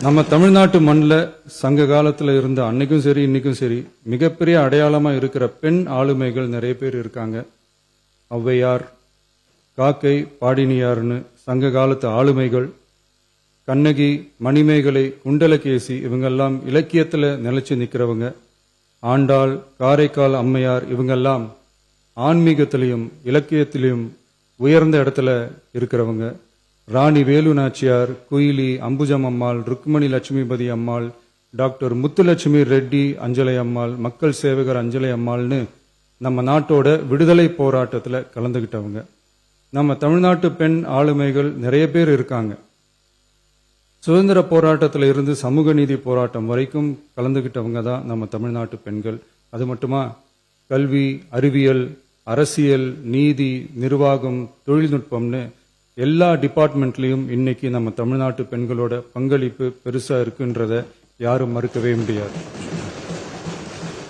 நம்ம தமிழ்நாட்டு மண்ணில் சங்க காலத்தில் இருந்த அன்னைக்கும் சரி இன்னைக்கும் சரி மிகப்பெரிய அடையாளமாக இருக்கிற பெண் ஆளுமைகள் நிறைய பேர் இருக்காங்க. ஔவையார், காக்கை, பாடினியார்னு சங்க காலத்து ஆளுமைகள், கண்ணகி, மணிமேகலை, குண்டலகேசி இவங்கெல்லாம் இலக்கியத்தில் நிலைச்சு நிற்கிறவங்க. ஆண்டாள், காரைக்கால் அம்மையார் இவங்கெல்லாம் ஆன்மீகத்திலையும் இலக்கியத்திலையும் உயர்ந்த இடத்துல இருக்கிறவங்க. ராணி வேலு நாச்சியார், குயிலி, அம்புஜம் அம்மாள், ருக்மணி லட்சுமிபதி அம்மாள், டாக்டர் முத்துலட்சுமி ரெட்டி அஞ்சலை அம்மாள், மக்கள் சேவகர் அஞ்சலை அம்மாள்னு நம்ம நாட்டோட விடுதலை போராட்டத்தில் கலந்துகிட்டவங்க. நம்ம தமிழ்நாட்டு பெண் ஆளுமைகள் நிறைய பேர் இருக்காங்க. சுதந்திர போராட்டத்தில் இருந்து சமூக நீதி போராட்டம் வரைக்கும் கலந்துகிட்டவங்க தான் நம்ம தமிழ்நாட்டு பெண்கள். அது மட்டுமா, கல்வி, அறிவியல், அரசியல், நீதி, நிர்வாகம், தொழில்நுட்பம்னு எல்லா டிபார்ட்மெண்ட்லையும் இன்னைக்கு நம்ம தமிழ்நாட்டு பெண்களோட பங்களிப்பு பெருசா இருக்குன்றத யாரும் மறுக்கவே முடியாது.